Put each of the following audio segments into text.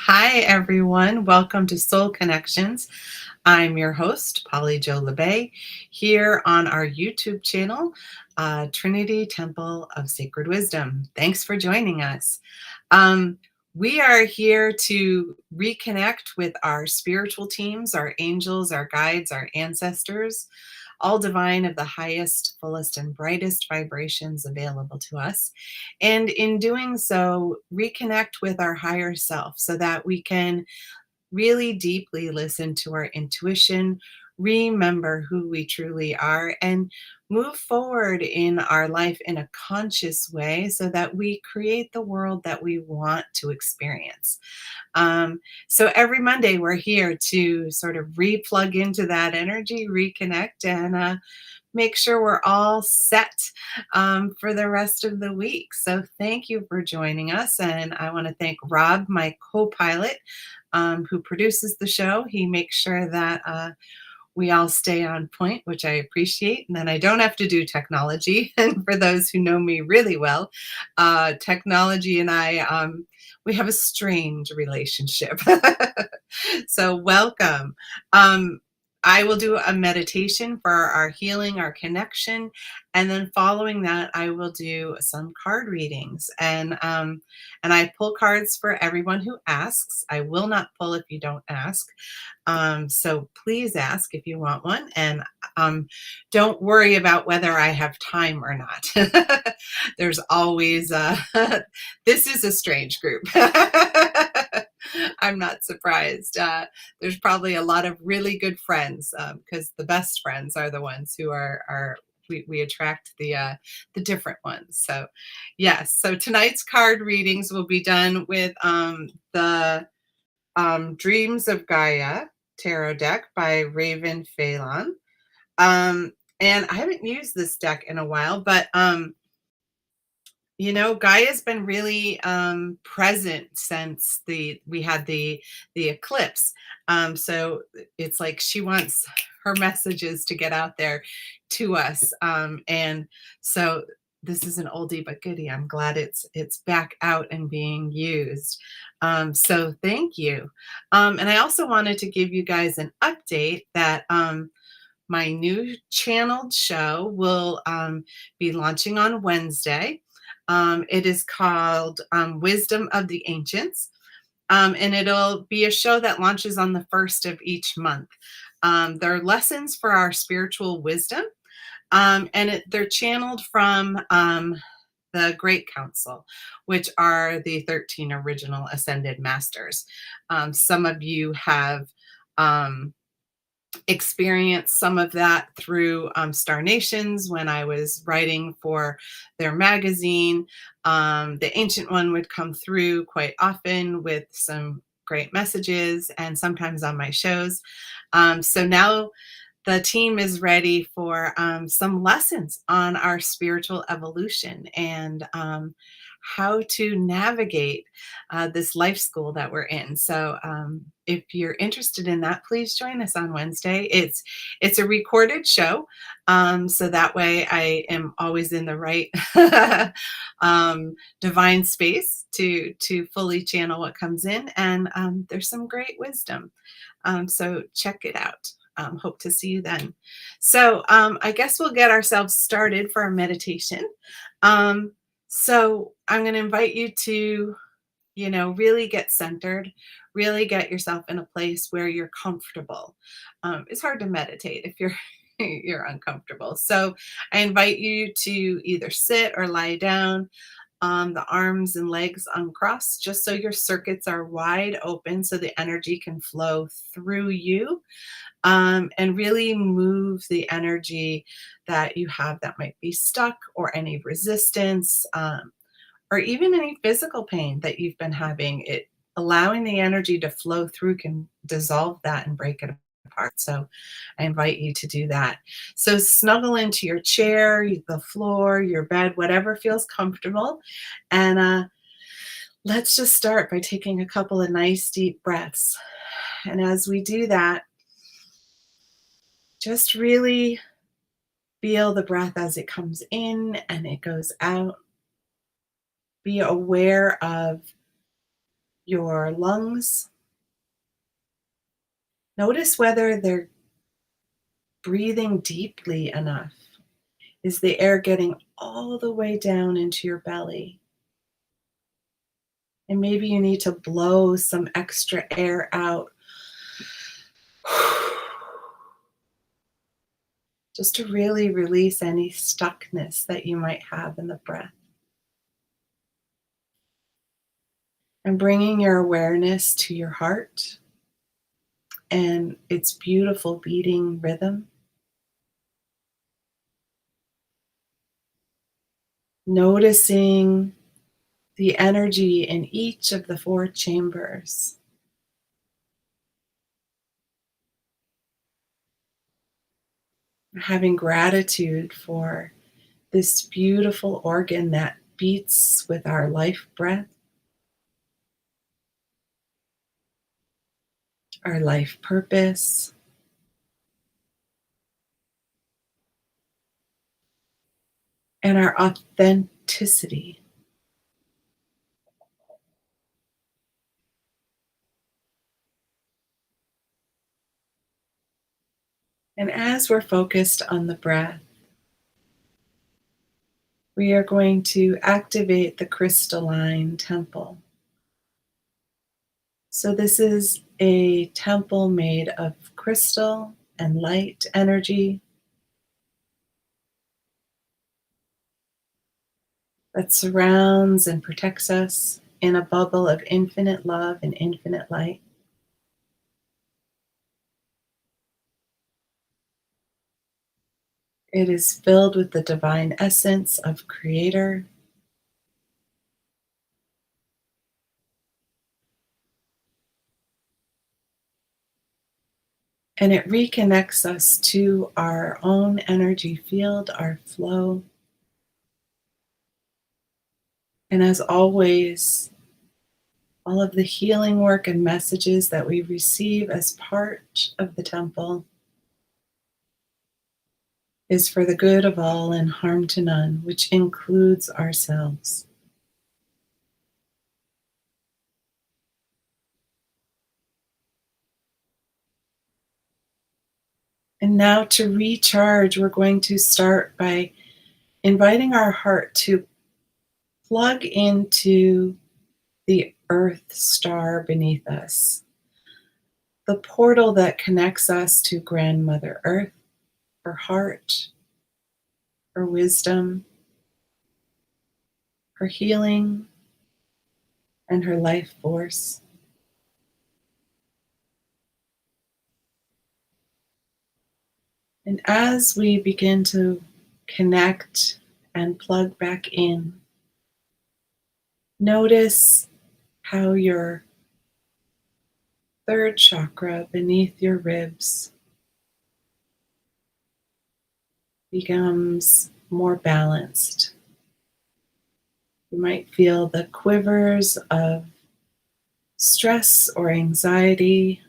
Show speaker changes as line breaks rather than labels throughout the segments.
Hi, everyone. Welcome to Soul Connections. I'm your host, Polly Jo Labbe, here on our YouTube channel, Trinity Temple of Sacred Wisdom. Thanks for joining us. Um, we are here to reconnect with our spiritual teams, our angels, our guides, our ancestors, all divine of the highest, fullest, and brightest vibrations available to us. And in doing so, reconnect with our higher self so that we can really deeply listen to our intuition, remember who we truly are, and move forward in our life in a conscious way so that we create the world that we want to experience. So every Monday, we're here to sort of re-plug into that energy, reconnect, and make sure we're all set for the rest of the week. So thank you for joining us. And I want to thank Rob, my co-pilot, who produces the show. He makes sure that we all stay on point, which I appreciate. And then I don't have to do technology. And for those who know me really well, technology and I, we have a strange relationship. So welcome. I will do a meditation for our healing, our connection, and then following that, I will do some card readings. And I pull cards for everyone who asks. I will not pull if you don't ask. So please ask if you want one, and don't worry about whether I have time or not. There's always this is a strange group. I'm not surprised. There's probably a lot of really good friends because the best friends are the ones who are we attract the different ones. So yes. So tonight's card readings will be done with the Dreams of Gaia tarot deck by Raven Phelan. And I haven't used this deck in a while, but Gaia's been really present since we had the eclipse. So it's like she wants her messages to get out there to us. And so this is an oldie but goodie. I'm glad it's back out and being used. So thank you. And I also wanted to give you guys an update that my new channeled show will be launching on Wednesday. It is called Wisdom of the Ancients, and it'll be a show that launches on the first of each month. They're lessons for our spiritual wisdom, and they're channeled from the Great Council, which are the 13 original Ascended Masters. Some of you have experienced some of that through Star Nations when I was writing for their magazine. The Ancient One would come through quite often with some great messages and sometimes on my shows. So now the team is ready for some lessons on our spiritual evolution and how to navigate this life school that we're in. So if you're interested in that, please join us on Wednesday. It's a recorded show, so that way I am always in the right divine space to fully channel what comes in, and there's some great wisdom. So check it out. Hope to see you then. So I guess we'll get ourselves started for our meditation. So I'm going to invite you to, really get centered, really get yourself in a place where you're comfortable. It's hard to meditate if you're you're uncomfortable. So I invite you to either sit or lie down, the arms and legs uncrossed, just so your circuits are wide open so the energy can flow through you, and really move the energy that you have that might be stuck, or any resistance, or even any physical pain that you've been having. It allowing the energy to flow through can dissolve that and break it apart. So I invite you to do that. So snuggle into your chair, the floor, your bed, whatever feels comfortable. And let's just start by taking a couple of nice deep breaths. And as we do that, just really feel the breath as it comes in and it goes out. Be aware of your lungs. Notice whether they're breathing deeply enough. Is the air getting all the way down into your belly? And maybe you need to blow some extra air out just to really release any stuckness that you might have in the breath. And bringing your awareness to your heart and its beautiful beating rhythm. Noticing the energy in each of the four chambers. Having gratitude for this beautiful organ that beats with our life breath, our life purpose, and our authenticity. And as we're focused on the breath, we are going to activate the crystalline temple. So, this is a temple made of crystal and light energy that surrounds and protects us in a bubble of infinite love and infinite light. It is filled with the divine essence of Creator. And it reconnects us to our own energy field, our flow. And as always, all of the healing work and messages that we receive as part of the temple is for the good of all and harm to none, which includes ourselves. And now to recharge, we're going to start by inviting our heart to plug into the earth star beneath us, the portal that connects us to Grandmother Earth, her heart, her wisdom, her healing, and her life force. And as we begin to connect and plug back in, notice how your third chakra beneath your ribs becomes more balanced. You might feel the quivers of stress or anxiety,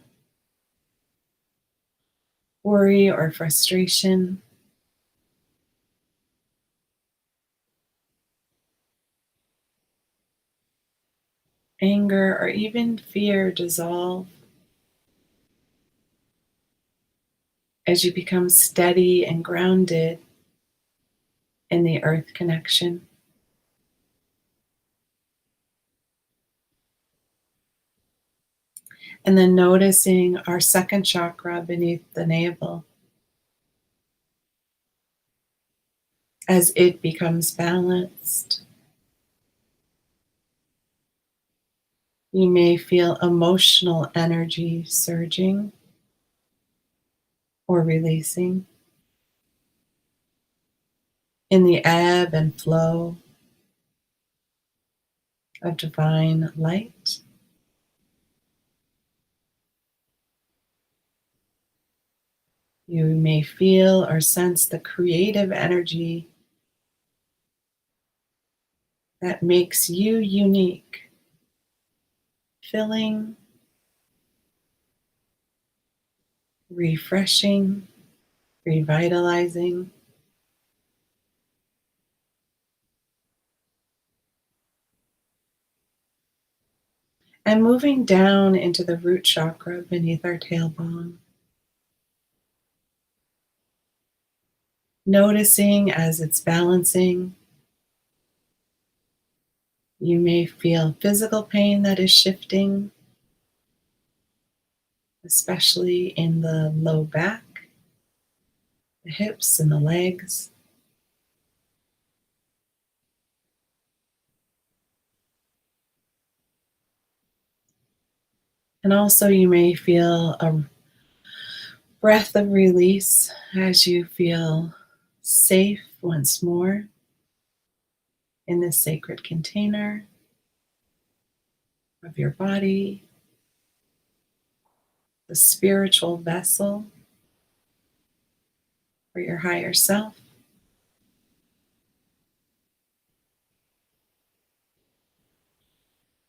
worry or frustration, anger, or even fear dissolve as you become steady and grounded in the earth connection. And then noticing our second chakra beneath the navel as it becomes balanced. You may feel emotional energy surging or releasing in the ebb and flow of divine light. You may feel or sense the creative energy that makes you unique, filling, refreshing, revitalizing. and moving down into the root chakra beneath our tailbone. Noticing as it's balancing, you may feel physical pain that is shifting, especially in the low back, the hips, and the legs. And also, you may feel a breath of release as you feel safe once more in this sacred container of your body, the spiritual vessel for your higher self.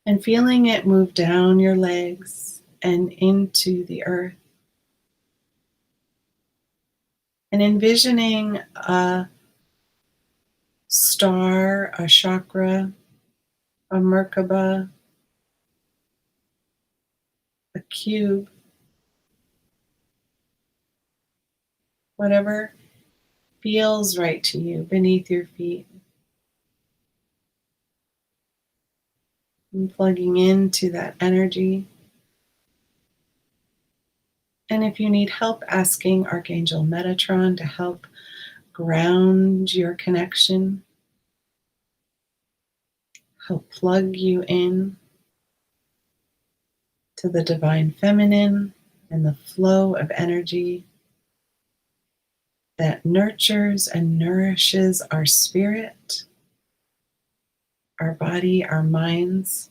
And feeling it move down your legs and into the earth. And envisioning a star, a chakra, a Merkaba, a cube, whatever feels right to you beneath your feet. And plugging into that energy. And if you need help, asking Archangel Metatron to help ground your connection, help plug you in to the divine feminine and the flow of energy that nurtures and nourishes our spirit, our body, our minds,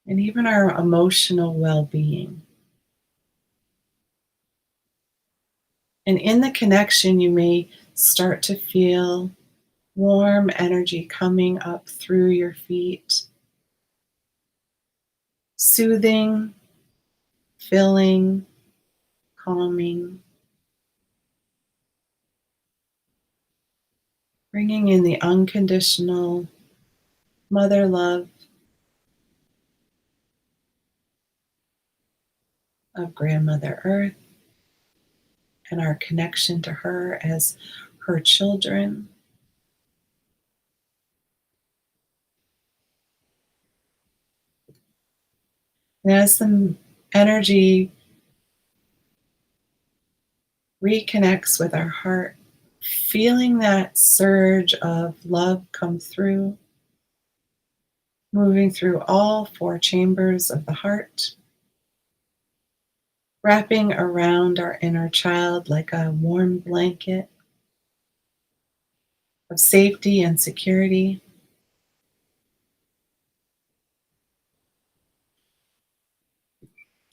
and even our emotional well-being. And in the connection, you may start to feel warm energy coming up through your feet, soothing, filling, calming, bringing in the unconditional mother love of Grandmother Earth and our connection to her as her children. And as the energy reconnects with our heart, feeling that surge of love come through, moving through all four chambers of the heart, wrapping around our inner child like a warm blanket of safety and security.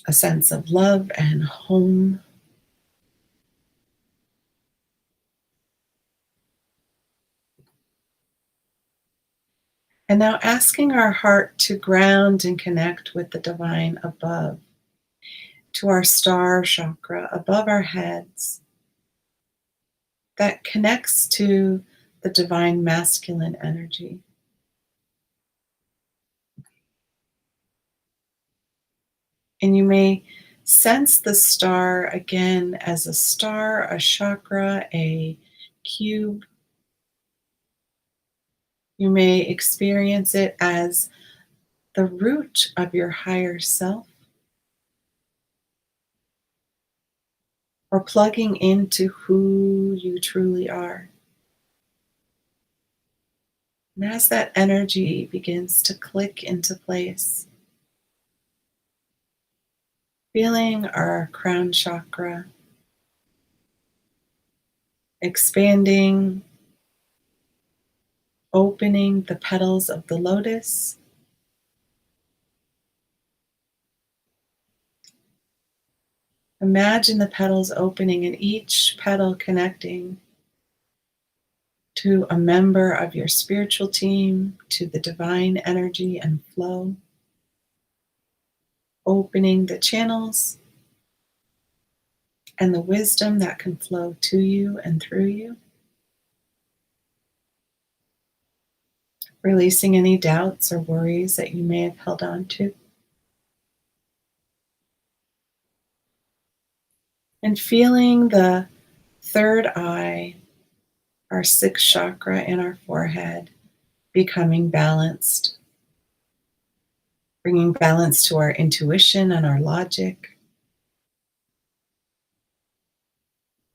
A sense of love and home. And now asking our heart to ground and connect with the divine above, to our star chakra above our heads, that connects to the divine masculine energy. And you may sense the star again as a star, a chakra, a cube. You may experience it as the root of your higher self, or plugging into who you truly are. And as that energy begins to click into place, feeling our crown chakra expanding, opening the petals of the lotus. Imagine the petals opening and each petal connecting to a member of your spiritual team, to the divine energy and flow, opening the channels and the wisdom that can flow to you and through you. releasing any doubts or worries that you may have held on to, and feeling the third eye, our sixth chakra in our forehead, becoming balanced, bringing balance to our intuition and our logic,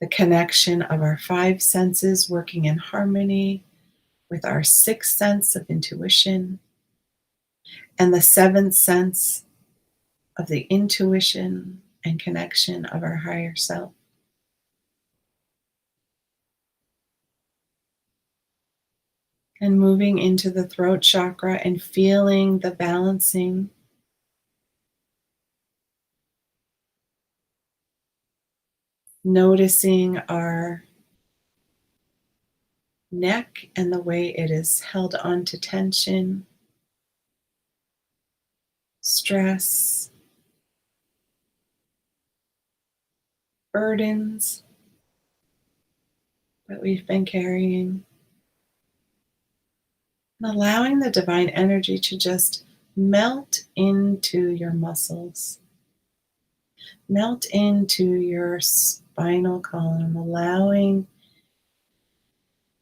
the connection of our five senses working in harmony with our sixth sense of intuition, and the seventh sense of the intuition and connection of our higher self. And moving into the throat chakra and feeling the balancing, noticing our neck and the way it is held onto tension, stress, burdens that we've been carrying, and allowing the divine energy to just melt into your muscles, melt into your spinal column, allowing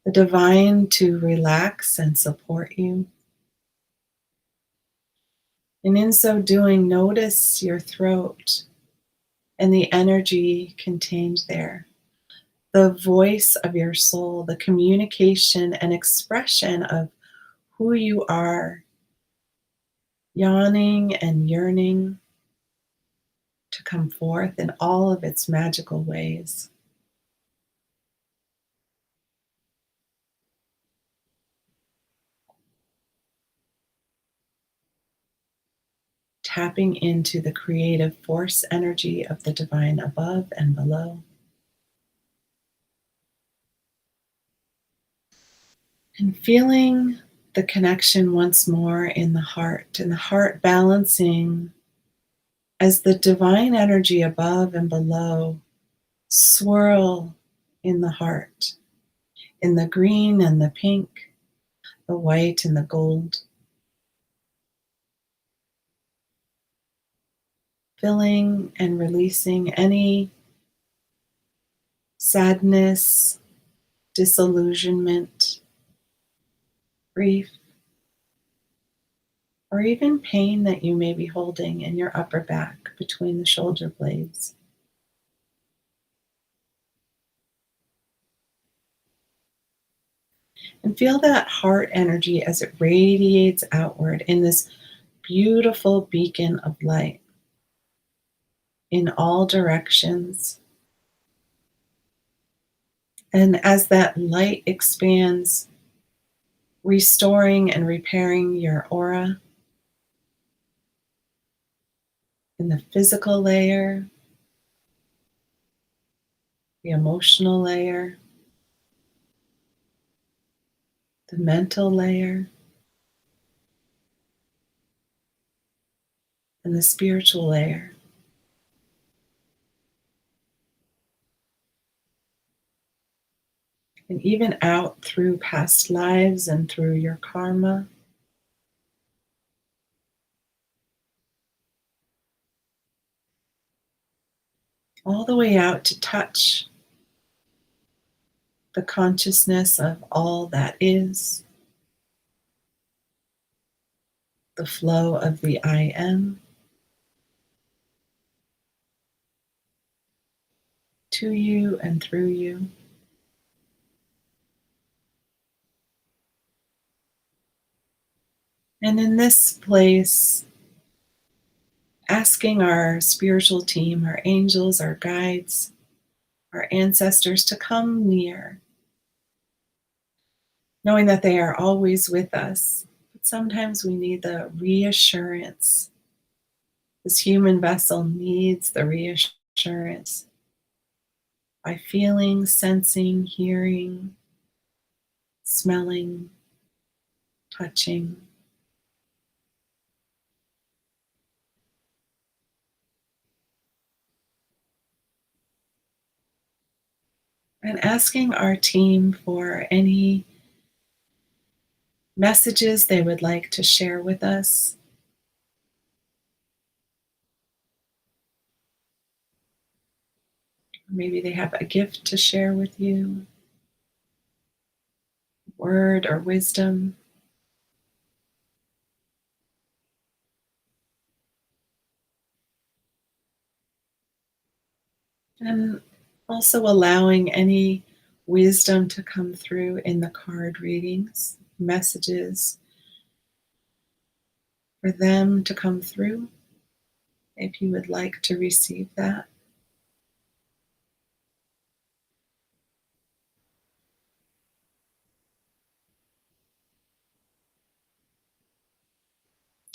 the divine to relax and support you. And in so doing, notice your throat and the energy contained there, the voice of your soul, the communication and expression of who you are, yawning and yearning to come forth in all of its magical ways. Tapping into the creative force energy of the divine above and below. And feeling the connection once more in the heart, and the heart balancing as the divine energy above and below swirl in the heart, in the green and the pink, the white and the gold, filling and releasing any sadness, disillusionment, grief, or even pain that you may be holding in your upper back between the shoulder blades. And feel that heart energy as it radiates outward in this beautiful beacon of light in all directions. And as that light expands, restoring and repairing your aura in the physical layer, the emotional layer, the mental layer, and the spiritual layer. And even out through past lives and through your karma. All the way out to touch the consciousness of all that is, the flow of the I am, to you and through you. And in this place, asking our spiritual team, our angels, our guides, our ancestors to come near, knowing that they are always with us. But sometimes we need the reassurance. This human vessel needs the reassurance by feeling, sensing, hearing, smelling, touching. And asking our team for any messages they would like to share with us. Maybe they have a gift to share with you, word or wisdom. And also allowing any wisdom to come through in the card readings, messages for them to come through if you would like to receive that.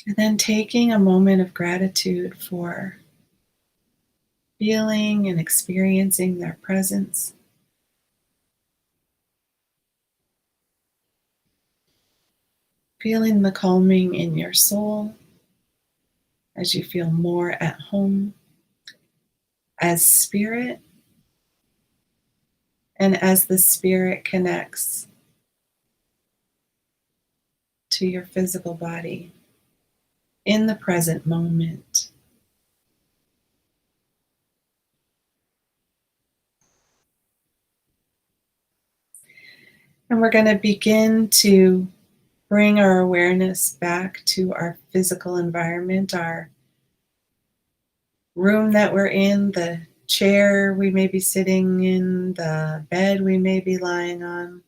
And then taking a moment of gratitude for feeling and experiencing their presence. Feeling the calming in your soul as you feel more at home as spirit, and as the spirit connects to your physical body in the present moment. And we're going to begin to bring our awareness back to our physical environment, our room that we're in, the chair we may be sitting in, the bed we may be lying on.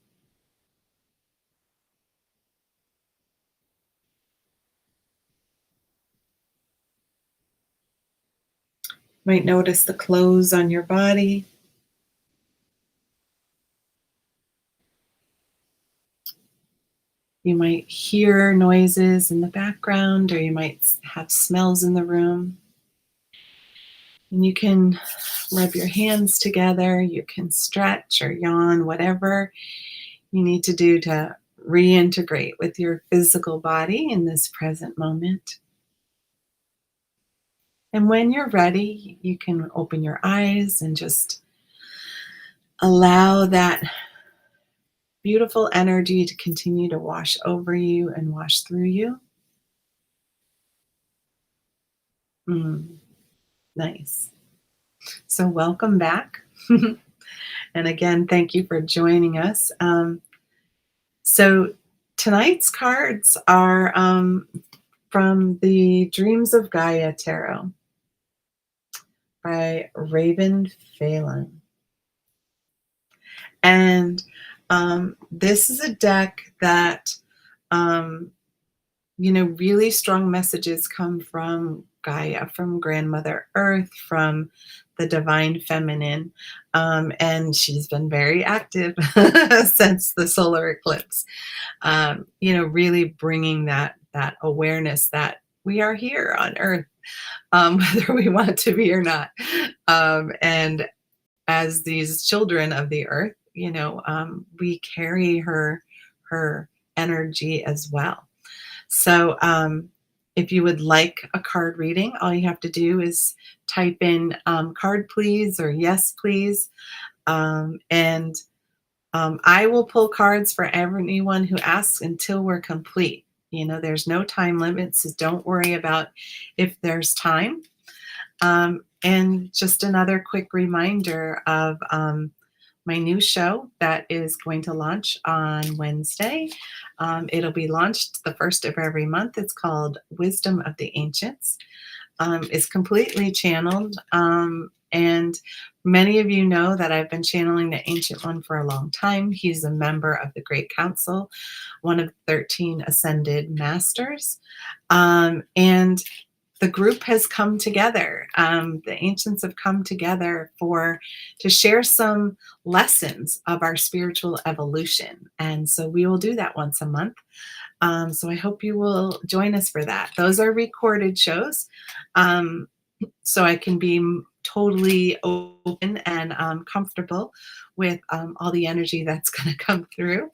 You might notice the clothes on your body. You might hear noises in the background, or you might have smells in the room. And you can rub your hands together, you can stretch or yawn, whatever you need to do to reintegrate with your physical body in this present moment. And when you're ready, you can open your eyes and just allow that beautiful energy to continue to wash over you and wash through you. Mm, nice. So, welcome back. And again, thank you for joining us. So, tonight's cards are from the Dreams of Gaia Tarot by Raven Phelan. And this is a deck that, really strong messages come from Gaia, from Grandmother Earth, from the Divine Feminine. And she's been very active since the solar eclipse, really bringing that awareness that we are here on Earth, whether we want to be or not. And as these children of the Earth, we carry her energy as well. So, if you would like a card reading, all you have to do is type in card please or yes please. And I will pull cards for everyone who asks until we're complete. There's no time limit, so don't worry about if there's time. And just another quick reminder of my new show that is going to launch on Wednesday. It'll be launched the first of every month. It's called Wisdom of the Ancients. It's completely channeled. And many of you know that I've been channeling the Ancient One for a long time. He's a member of the Great Council, one of 13 Ascended Masters. And the group has come together. The ancients have come together to share some lessons of our spiritual evolution. And so we will do that once a month. So I hope you will join us for that. Those are recorded shows. So I can be totally open and comfortable with all the energy that's going to come through.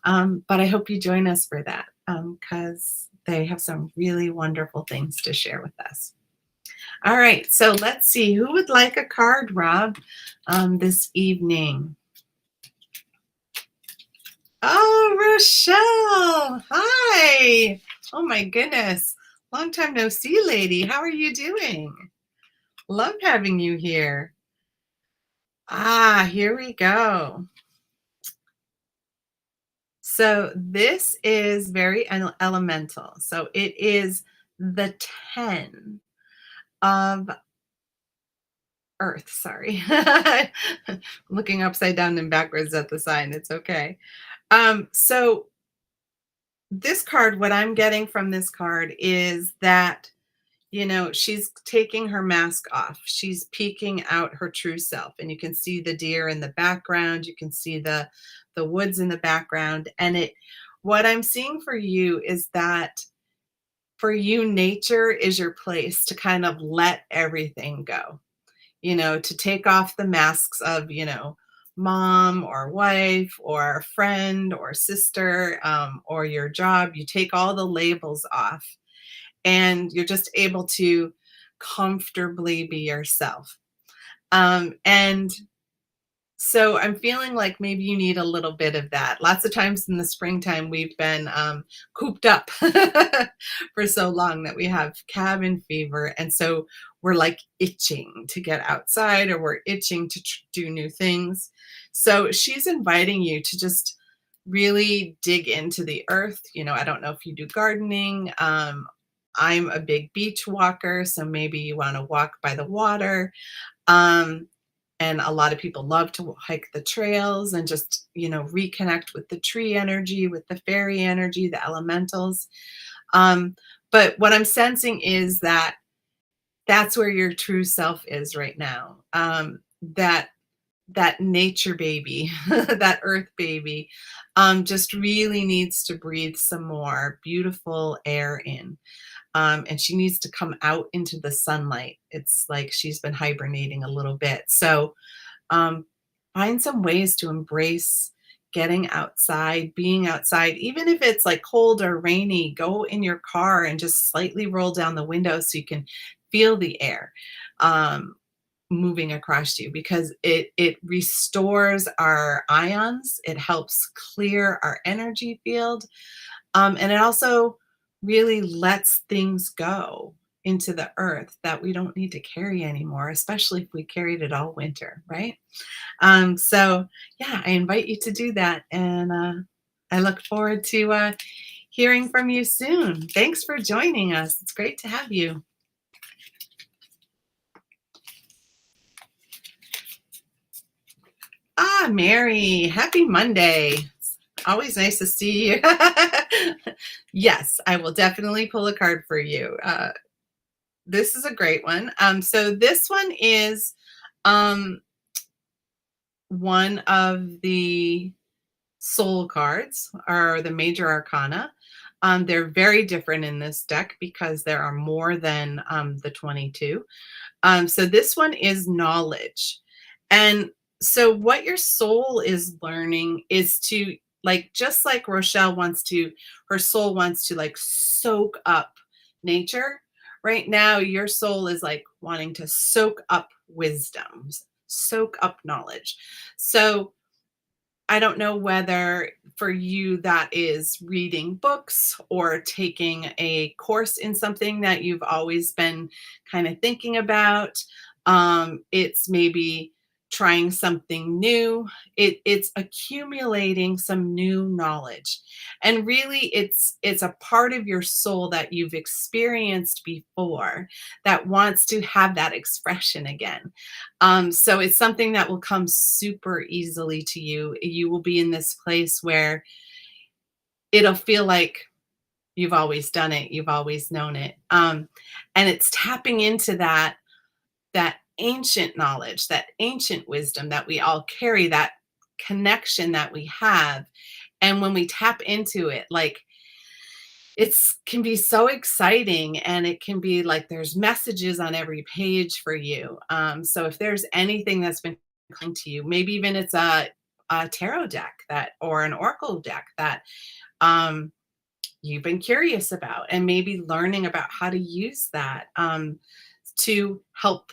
But I hope you join us for that because they have some really wonderful things to share with us. All right, so let's see. Who would like a card, Rob, this evening? All Rochelle. Hi. Oh my goodness. Long time no see, lady. How are you doing? Love having you here. Here we go. So this is very elemental. So it is the 10 of Earth. Sorry. Looking upside down and backwards at the sign. It's okay. So this card, what I'm getting from this card is that, she's taking her mask off. She's peeking out her true self. And you can see the deer in the background. You can see the woods in the background. And what I'm seeing for you is that for you, nature is your place to kind of let everything go, to take off the masks of, mom or wife or friend or sister, or your job. You take all the labels off and you're just able to comfortably be yourself. And so I'm feeling like maybe you need a little bit of that. Lots of times in the springtime, we've been cooped up for so long that we have cabin fever. And so we're like itching to get outside, or we're itching to do new things. So she's inviting you to just really dig into the earth. I don't know if you do gardening. I'm a big beach walker, so maybe you want to walk by the water. And a lot of people love to hike the trails and just, reconnect with the tree energy, with the fairy energy, the elementals. But what I'm sensing is that that's where your true self is right now. That nature baby, that earth baby, just really needs to breathe some more beautiful air in. And she needs to come out into the sunlight. It's like she's been hibernating a little bit. So find some ways to embrace getting outside, being outside, even if it's like cold or rainy. Go in your car and just slightly roll down the window so you can feel the air moving across you, because it restores our ions. It helps clear our energy field. And it also really lets things go into the earth that we don't need to carry anymore, especially if we carried it all winter, right? So yeah, I invite you to do that. And I look forward to hearing from you soon. Thanks for joining us. It's great to have you. Mary, happy Monday. Always nice to see you. Yes, I will definitely pull a card for you. This is a great one. So this one is one of the soul cards, or the major arcana. They're very different in this deck because there are more than the 22. So this one is knowledge. And so what your soul is learning is to, like, just like Rochelle her soul wants to like soak up nature. Right now, your soul is like wanting to soak up wisdom, soak up knowledge. So I don't know whether for you that is reading books or taking a course in something that you've always been kind of thinking about. It's maybe trying something new. It's accumulating some new knowledge. And really it's a part of your soul that you've experienced before that wants to have that expression again. So it's something that will come super easily to you. You will be in this place where it'll feel like you've always done it, you've always known it. And it's tapping into that ancient knowledge, that ancient wisdom that we all carry, that connection that we have. And when we tap into it, like, it's can be so exciting, and it can be like there's messages on every page for you. So if there's anything that's been coming to you, maybe even it's a tarot deck that, or an oracle deck that you've been curious about, and maybe learning about how to use that to help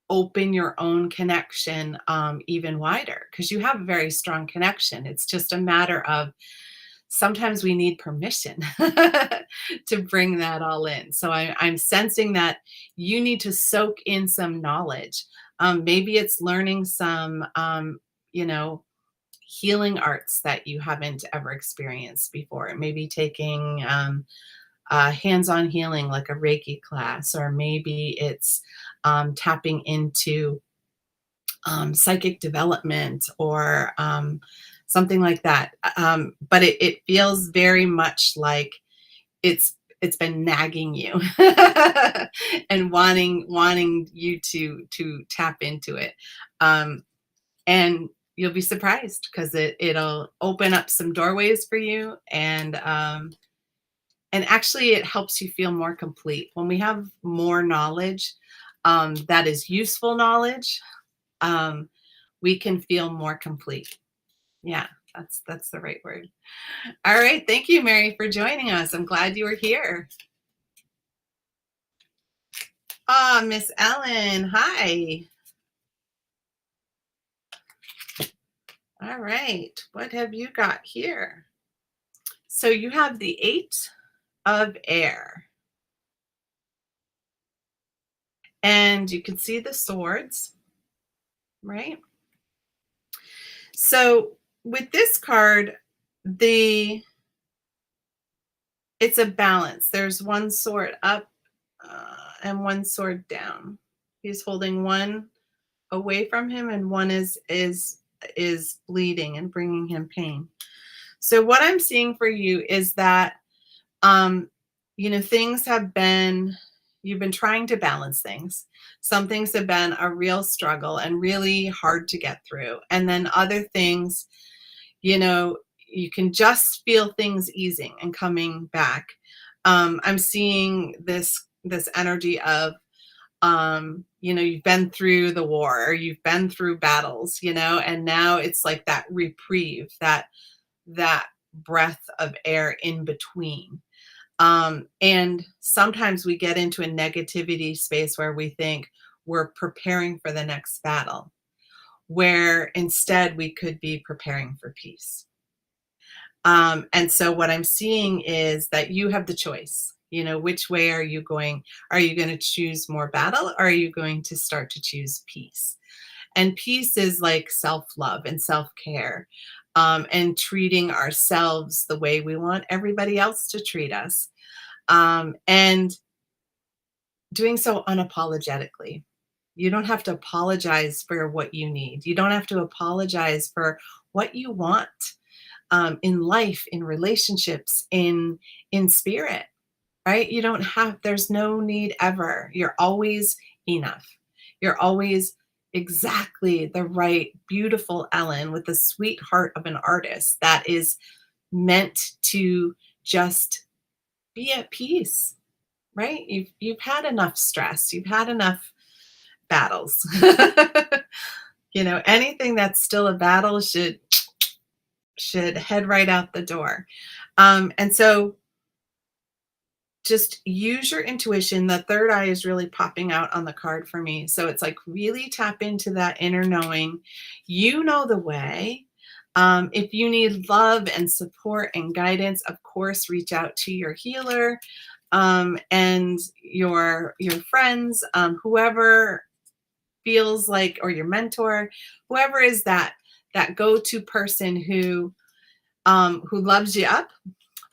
open your own connection even wider, because you have a very strong connection. It's just a matter of sometimes we need permission to bring that all in. So I'm sensing that you need to soak in some knowledge. Maybe it's learning some, you know, healing arts that you haven't ever experienced before. Maybe taking hands-on healing like a Reiki class, or maybe it's tapping into psychic development, or something like that. But it feels very much like it's been nagging you and wanting you to tap into it. Um, and you'll be surprised because it'll open up some doorways for you, and actually it helps you feel more complete when we have more knowledge, that is useful knowledge. um, we can feel more complete. Yeah, that's the right word. All right, thank you, Mary, for joining us. I'm glad you were here. Ah, Miss Ellen, hi. All right, what have you got here? So you have the Eight of Air, and you can see the swords, right? So with this card, the it's a balance. There's one sword up, and one sword down. He's holding one away from him, and one is bleeding and bringing him pain. So what I'm seeing for you is that, um, things have been, you've been trying to balance things. Some things have been a real struggle and really hard to get through. And then other things, you know, you can just feel things easing and coming back. I'm seeing this energy of, you've been through the war, or you've been through battles, and now it's like that reprieve, that breath of air in between. And sometimes we get into a negativity space where we think we're preparing for the next battle, where instead we could be preparing for peace. And so what I'm seeing is that you have the choice. Which way are you going? Are you going to choose more battle, or are you going to start to choose peace? And peace is like self-love and self-care, and treating ourselves the way we want everybody else to treat us, and doing so unapologetically. You don't have to apologize for what you need. You don't have to apologize for what you want, in life, in relationships, in spirit, right? You don't have, there's no need ever. You're always enough. You're always exactly the right, beautiful Ellen with the sweet heart of an artist that is meant to just be at peace, right? You've had enough stress. You've had enough battles. Anything that's still a battle should head right out the door. And so just use your intuition. The third eye is really popping out on the card for me. So it's like really tap into that inner knowing. You know the way. If you need love and support and guidance, of course, reach out to your healer, and your friends, whoever feels like, or your mentor, whoever is that go-to person who loves you up,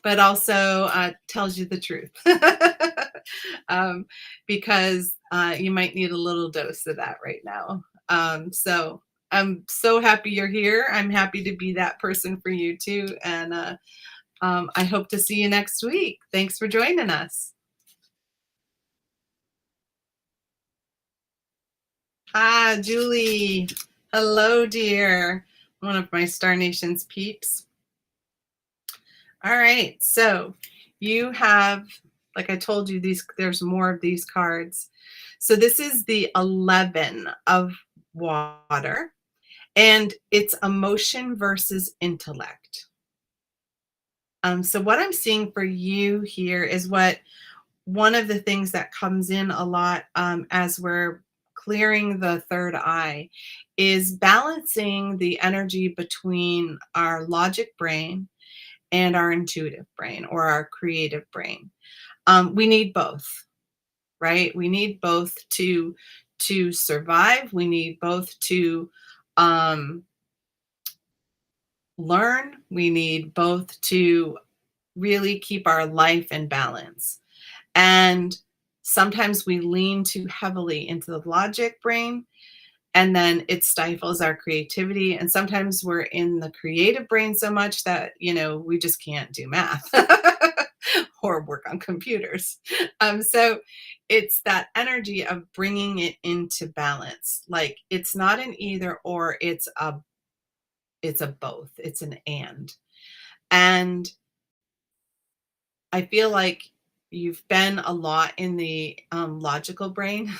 but also tells you the truth. um, because you might need a little dose of that right now. So I'm so happy you're here. I'm happy to be that person for you too. And I hope to see you next week. Thanks for joining us. Ah, Julie. Hello, dear. One of my Star Nations peeps. All right. So you have, like I told you, there's more of these cards. So this is the 11 of water, and it's emotion versus intellect. So what I'm seeing for you here is one of the things that comes in a lot, as we're clearing the third eye, is balancing the energy between our logic brain and our intuitive brain or our creative brain. We need both, right? We need both to survive. We need both to um, learn. We need both to really keep our life in balance. And sometimes we lean too heavily into the logic brain, and then it stifles our creativity. And sometimes we're in the creative brain so much that, we just can't do math or work on computers. So it's that energy of bringing it into balance. Like it's not an either or, it's a both. It's an and. And I feel like you've been a lot in the logical brain,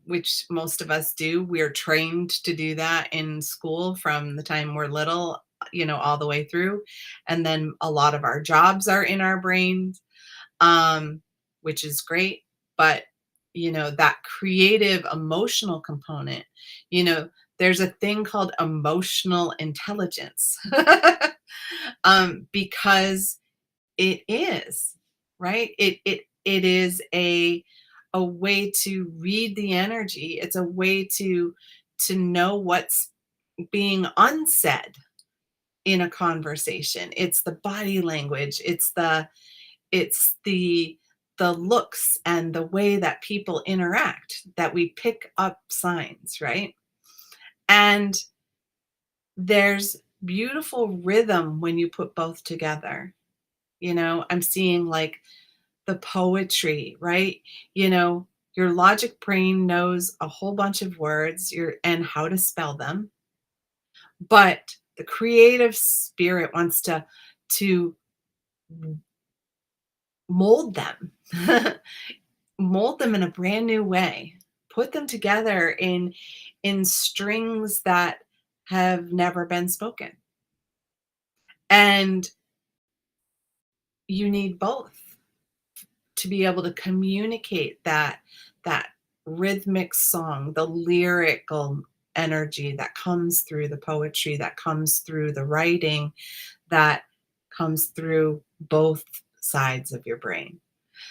which most of us do. We're trained to do that in school from the time we're little, all the way through. And then a lot of our jobs are in our brains, which is great. But, that creative, emotional component, there's a thing called emotional intelligence because it is, right? It is a way to read the energy. It's a way to know what's being unsaid in a conversation. It's the body language. It's the looks and the way that people interact that we pick up signs, right? And there's beautiful rhythm when you put both together. I'm seeing like the poetry, right? Your logic brain knows a whole bunch of words and how to spell them, but the creative spirit wants to mold them, mold them in a brand new way, put them together in strings that have never been spoken. And you need both to be able to communicate that rhythmic song, the lyrical energy that comes through the poetry, that comes through the writing, that comes through both sides of your brain.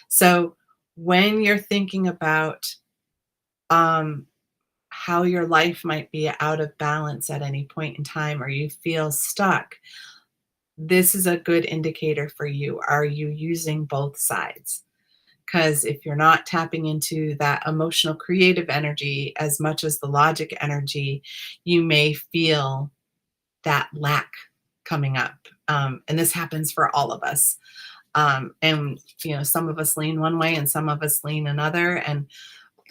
So when you're thinking about um, how your life might be out of balance at any point in time, or you feel stuck, this is a good indicator for you. Are you using both sides? Because if you're not tapping into that emotional creative energy as much as the logic energy, you may feel that lack coming up. And this happens for all of us. And some of us lean one way and some of us lean another.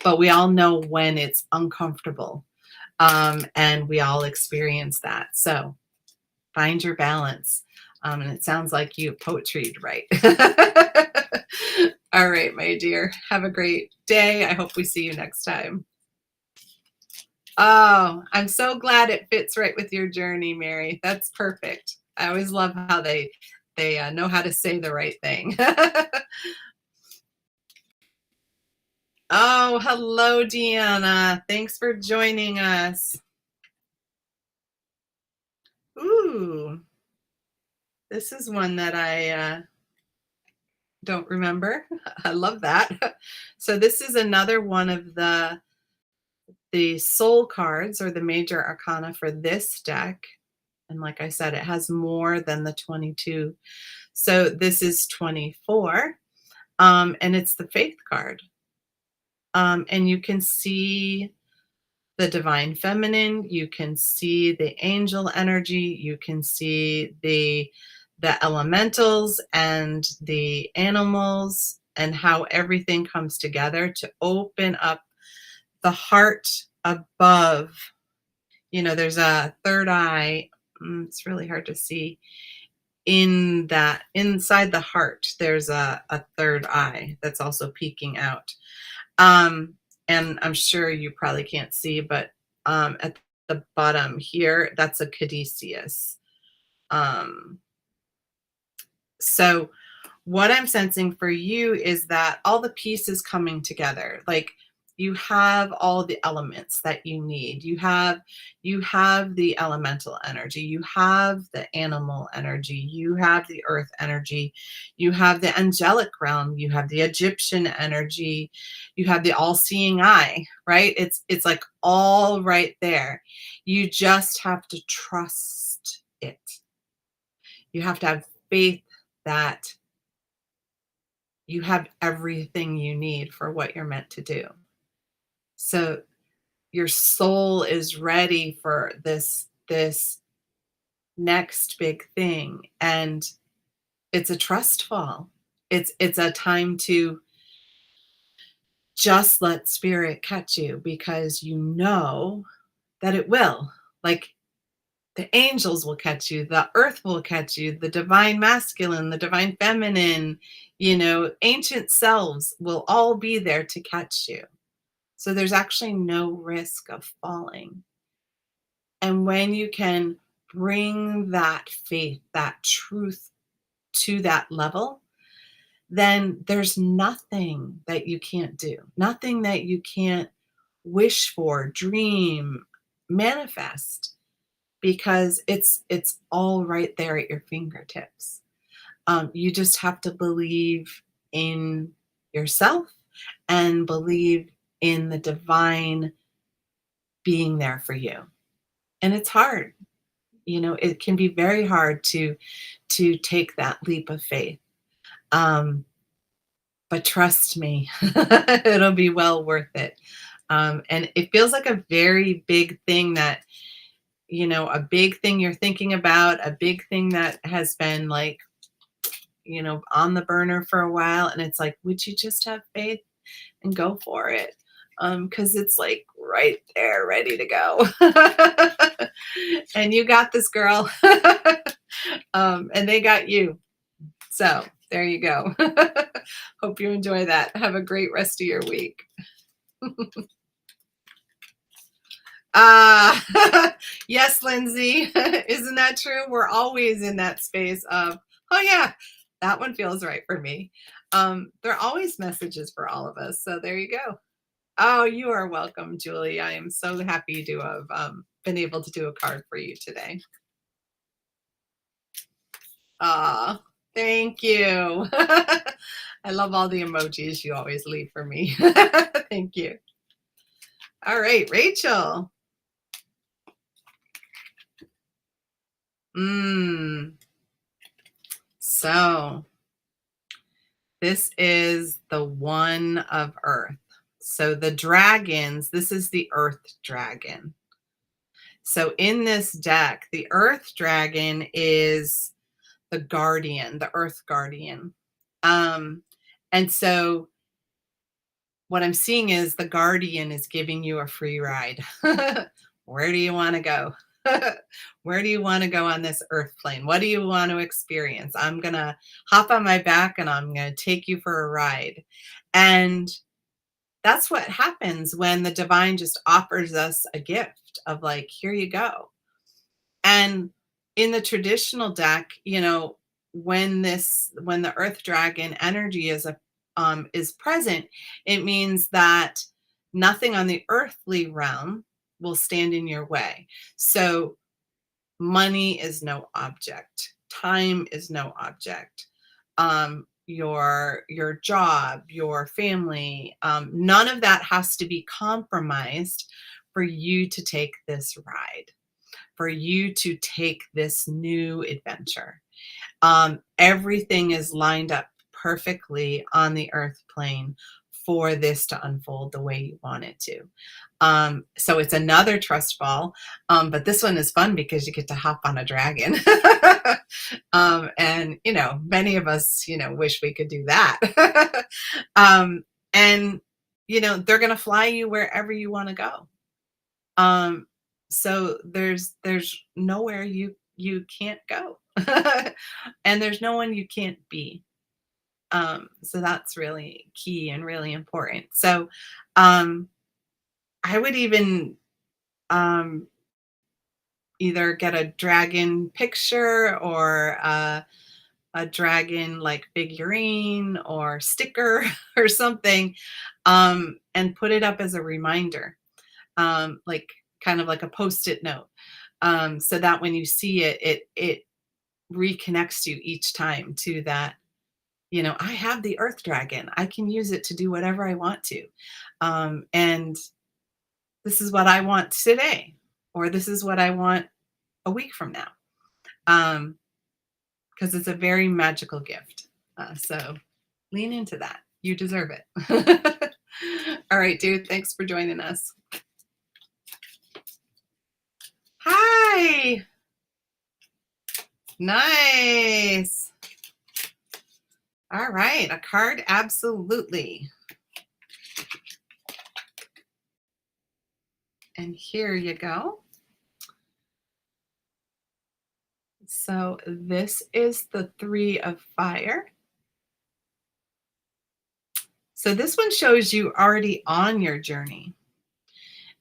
But we all know when it's uncomfortable. And we all experience that. So find your balance. And it sounds like you poetried right. All right, my dear. Have a great day. I hope we see you next time. Oh, I'm so glad it fits right with your journey, Mary. That's perfect. I always love how they know how to say the right thing. Oh, hello, Deanna. Thanks for joining us. Ooh, this is one that I don't remember. I love that. So this is another one of the soul cards or the major arcana for this deck. And like I said, it has more than the 22. So this is 24. And it's the faith card. And you can see the divine feminine, you can see the angel energy, you can see the elementals and the animals and how everything comes together to open up the heart above. There's a third eye. It's really hard to see. Inside the heart, there's a third eye that's also peeking out. And I'm sure you probably can't see, but at the bottom here, that's a caduceus. So what I'm sensing for you is that all the pieces coming together, like, you have all the elements that you need. You have the elemental energy, you have the animal energy, you have the earth energy, you have the angelic realm, you have the Egyptian energy, you have the all-seeing eye, right? It's like all right there. You just have to trust it. You have to have faith that you have everything you need for what you're meant to do. So your soul is ready for this next big thing, and it's a trust fall. It's a time to just let spirit catch you, because you know that it will. Like, the angels will catch you, the earth will catch you, the divine masculine, the divine feminine, ancient selves will all be there to catch you. So there's actually no risk of falling. And when you can bring that faith, that truth to that level, then there's nothing that you can't do, nothing that you can't wish for, dream, manifest, because it's all right there at your fingertips. You just have to believe in yourself and believe in the divine being there for you. And it's hard. It can be very hard to take that leap of faith. Um, but trust me, it'll be well worth it. And it feels like a very big thing that, a big thing you're thinking about, a big thing that has been like, on the burner for a while. And it's like, would you just have faith and go for it? Because it's like right there, ready to go. And you got this, girl. And they got you. So there you go. Hope you enjoy that. Have a great rest of your week. Yes, Lindsay. Isn't that true? We're always in that space of, oh yeah, that one feels right for me. There are always messages for all of us. So there you go. Oh, you are welcome, Julie. I am so happy to have been able to do a card for you today. Thank you. I love all the emojis you always leave for me. Thank you. All right, Rachel. So this is the one of earth. So the dragons, this is the earth dragon. So in this deck, the earth dragon is the guardian, the earth guardian. And so what I'm seeing is the guardian is giving you a free ride. Where do you want to go? Where do you want to go on this earth plane? What do you want to experience? I'm going to hop on my back and I'm going to take you for a ride. And that's what happens when the divine just offers us a gift of like, here you go. And in the traditional deck, when the earth dragon energy is present, it means that nothing on the earthly realm will stand in your way. So money is no object, time is no object, your job, your family, none of that has to be compromised for you to take this ride, for you to take this new adventure. Everything is lined up perfectly on the earth plane for this to unfold the way you want it to. So it's another trust fall, but this one is fun because you get to hop on a dragon. And, many of us, wish we could do that. And, they're going to fly you wherever you want to go. So there's nowhere you can't go. And there's no one you can't be. So that's really key and really important. So I would even either get a dragon picture or a dragon like figurine or sticker or something, and put it up as a reminder, like kind of like a post-it note, so that when you see it, it reconnects you each time to that. I have the Earth Dragon. I can use it to do whatever I want to, and this is what I want today, or this is what I want a week from now, because it's a very magical gift. So lean into that. You deserve it. All right, dude. Thanks for joining us. Hi. Nice. All right. A card. Absolutely. And here you go. So this is the Three of Fire. So this one shows you already on your journey.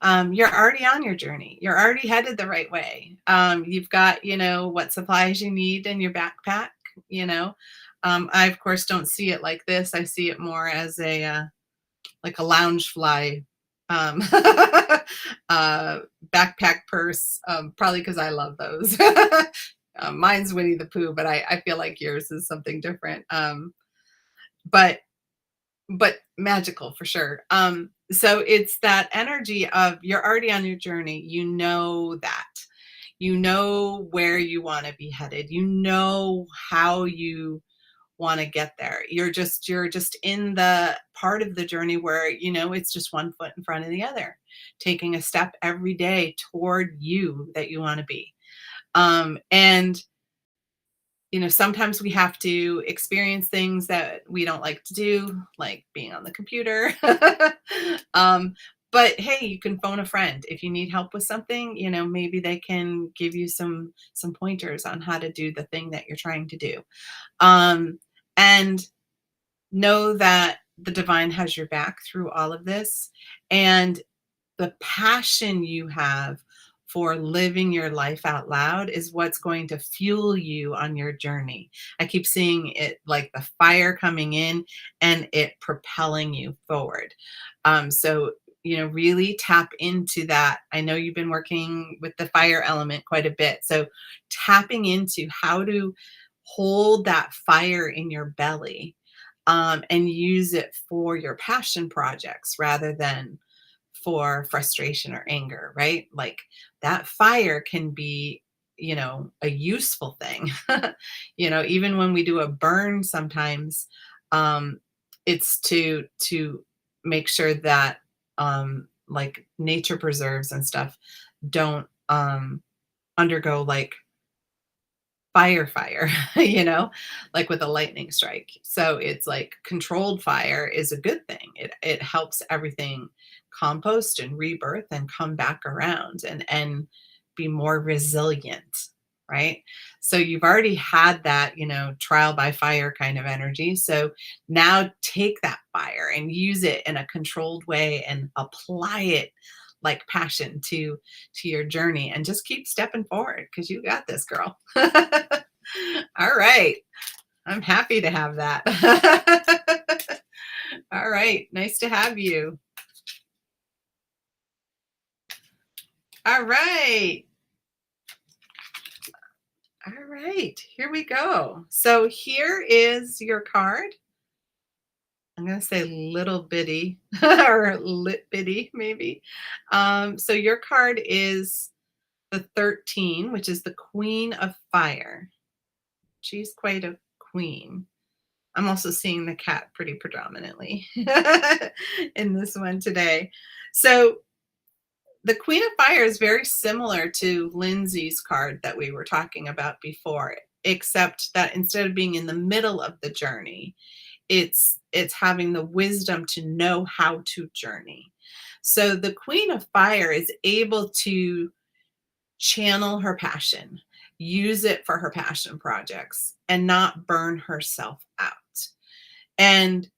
You're already on your journey. You're already headed the right way. You've got, what supplies you need in your backpack. You know, I of course don't see it like this. I see it more as a like a lounge fly, um, backpack purse. Probably because I love those. Mine's Winnie the Pooh, but I feel like yours is something different. But magical for sure. So it's that energy of you're already on your journey. You know that. You know where you want to be headed. You know how you want to get there. You're just in the part of the journey where, it's just one foot in front of the other, taking a step every day toward you that you want to be. And sometimes we have to experience things that we don't like to do, like being on the computer. um, but hey, you can phone a friend if you need help with something. Maybe they can give you some pointers on how to do the thing that you're trying to do. And know that the divine has your back through all of this, and the passion you have for living your life out loud is what's going to fuel you on your journey. I keep seeing it like the fire coming in and it propelling you forward. So, really tap into that. I know you've been working with the fire element quite a bit. So, tapping into how to hold that fire in your belly, and use it for your passion projects rather than for frustration or anger, right? Like that fire can be, a useful thing. Even when we do a burn sometimes, it's to make sure that like nature preserves and stuff don't undergo like fire, like with a lightning strike. So it's like controlled fire is a good thing. It helps everything compost and rebirth and come back around and be more resilient, right? So you've already had that, trial by fire kind of energy. So now take that fire and use it in a controlled way and apply it like passion to your journey, and just keep stepping forward because you got this, girl. All right. I'm happy to have that. All right. Nice to have you. All right. All right. Here we go. So here is your card. I'm going to say little bitty or lit bitty, maybe. So your card is the 13, which is the Queen of Fire. She's quite a queen. I'm also seeing the cat pretty predominantly in this one today. So the Queen of Fire is very similar to Lindsay's card that we were talking about before, except that instead of being in the middle of the journey, it's having the wisdom to know how to journey. So the Queen of Fire is able to channel her passion, use it for her passion projects, and not burn herself out. And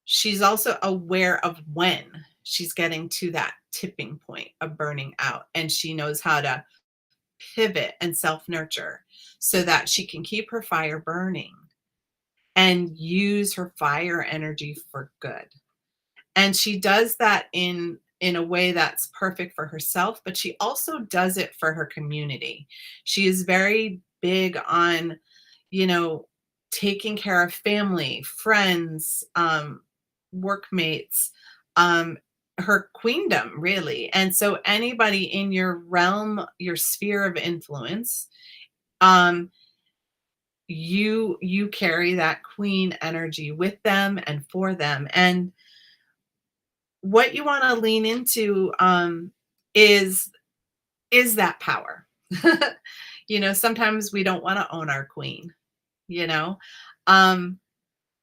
she's also aware of when she's getting to that tipping point of burning out, and she knows how to pivot and self nurture so that she can keep her fire burning and use her fire energy for good. And she does that in a way that's perfect for herself, but she also does it for her community. She is very big on, you know, taking care of family, friends, workmates, um, her queendom, really. And so anybody in your realm, your sphere of influence, um, you carry that queen energy with them and for them. And what you want to lean into is is that power. Sometimes we don't want to own our queen, you know um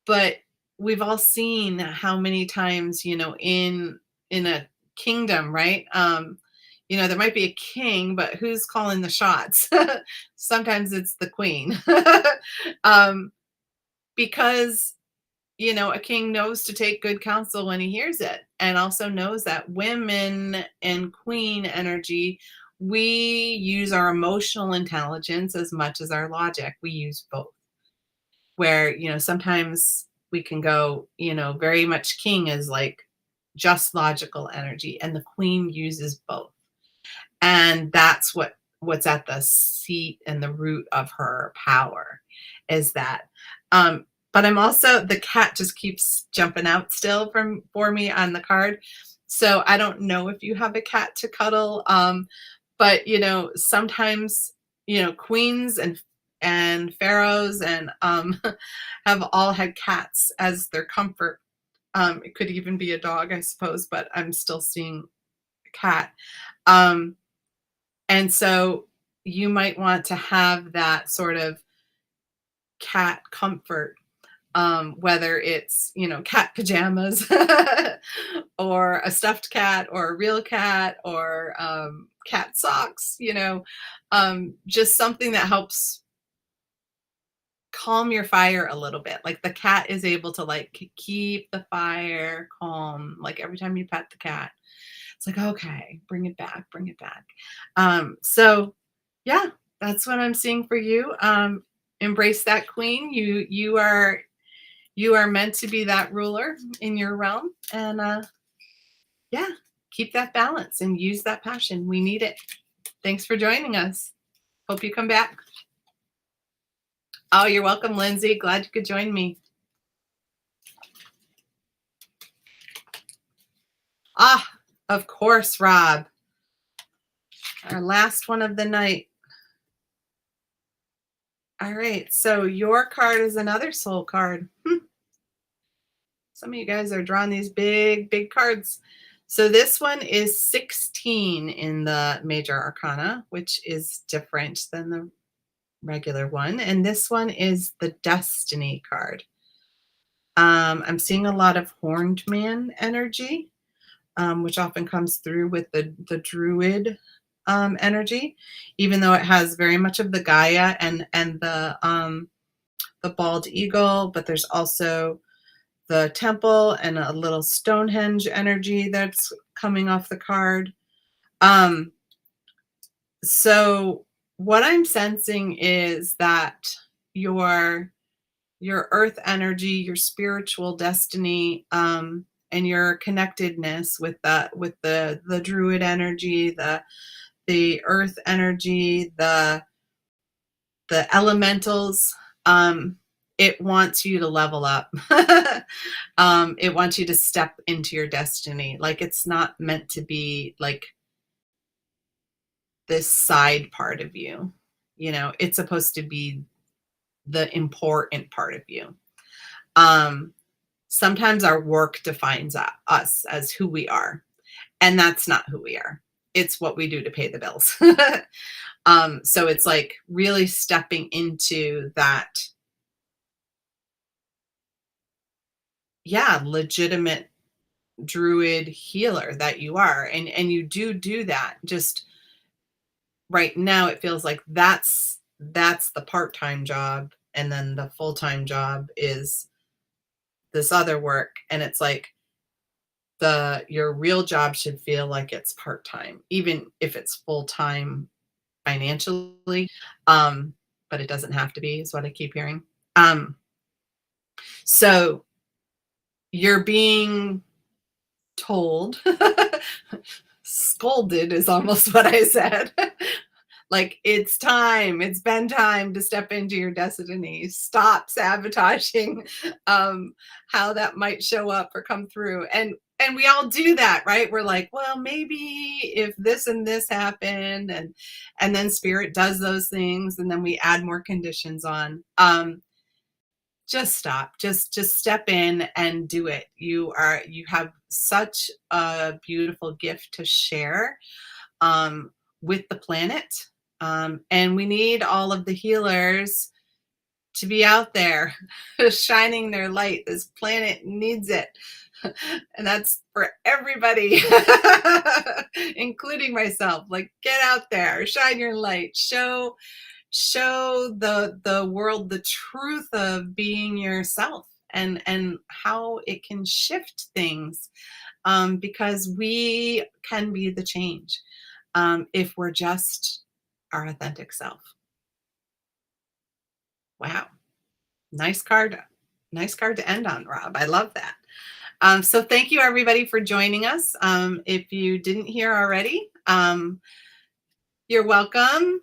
but we've all seen how many times, in a kingdom, right? There might be a king, but who's calling the shots? Sometimes it's the queen. um because a king knows to take good counsel when he hears it, and also knows that women and queen energy, we use our emotional intelligence as much as our logic. We use both. Where, sometimes we can go, very much king is like just logical energy, and the queen uses both. And that's what's at the seat and the root of her power, is that. But I'm also, the cat just keeps jumping out still from for me on the card. So I don't know if you have a cat to cuddle. But sometimes, queens and pharaohs and have all had cats as their comfort. It could even be a dog, I suppose, but I'm still seeing a cat. Um, and so you might want to have that sort of cat comfort, whether it's, cat pajamas or a stuffed cat or a real cat or cat socks, just something that helps calm your fire a little bit. Like the cat is able to like keep the fire calm. Like every time you pet the cat, it's like, okay, bring it back, bring it back. So yeah, that's what I'm seeing for you. Embrace that queen. You are meant to be that ruler in your realm. And yeah, keep that balance and use that passion. We need it. Thanks for joining us. Hope you come back. Oh, you're welcome, Lindsay. Glad you could join me. Ah, of course, Rob. Our last one of the night. All right, so your card is another soul card. Some of you guys are drawing these big, big cards. So this one is 16 in the major arcana, which is different than the regular one. And this one is the destiny card. I'm seeing a lot of horned man energy, which often comes through with the druid energy, even though it has very much of the Gaia and the bald eagle, but there's also the temple and a little Stonehenge energy that's coming off the card. So what I'm sensing is that your earth energy, your spiritual destiny, and your connectedness with the druid energy, the earth energy, the elementals, it wants you to level up. It wants you to step into your destiny. Like it's not meant to be like this side part of you. It's supposed to be the important part of you. Sometimes our work defines us as who we are, and that's not who we are. It's what we do to pay the bills. So it's like really stepping into that, yeah, legitimate druid healer that you are. And you do that. Just right now it feels like that's the part-time job, and then the full-time job is this other work. And it's like your real job should feel like it's part-time, even if it's full-time financially. But but it doesn't have to be, is what I keep hearing. Um, so you're being told, scolded is almost what I said. Like, it's time, it's been time to step into your destiny. Stop sabotaging how that might show up or come through. And we all do that, right? We're like, well, maybe if this and this happened, and then spirit does those things, and then we add more conditions on. Just stop. Just step in and do it. You have such a beautiful gift to share with the planet. And we need all of the healers to be out there shining their light. This planet needs it. And that's for everybody, including myself. Like, get out there, shine your light, show the world the truth of being yourself, and how it can shift things, because we can be the change, if we're just our authentic self. Wow. Nice card. Nice card to end on, Rob. I love that. So thank you, everybody, for joining us. If you didn't hear already, you're welcome.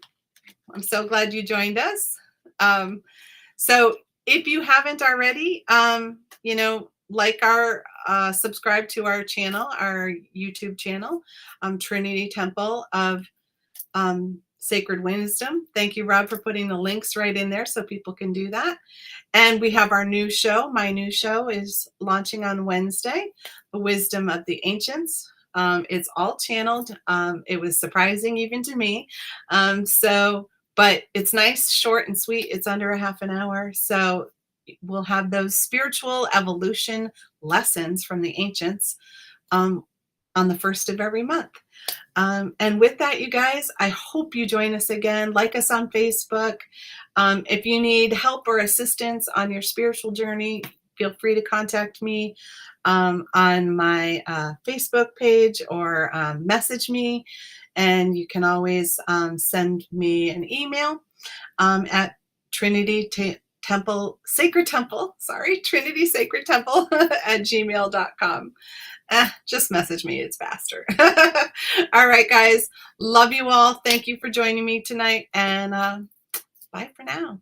I'm so glad you joined us. So if you haven't already, like subscribe to our channel, our YouTube channel, Trinity Temple of Sacred Wisdom. Thank you, Rob, for putting the links right in there so people can do that. And we have our new show. My new show is launching on Wednesday, The Wisdom of the Ancients. It's all channeled. It was surprising even to me. But it's nice, short and sweet. It's under a half an hour. So we'll have those spiritual evolution lessons from the ancients on the first of every month. And with that, you guys, I hope you join us again. Like us on Facebook. If you need help or assistance on your spiritual journey, feel free to contact me on my Facebook page, or message me. And you can always send me an email at Trinity Temple, Sacred Temple, Trinity Sacred Temple at gmail.com. Just message me. It's faster. All right, guys. Love you all. Thank you for joining me tonight. And bye for now.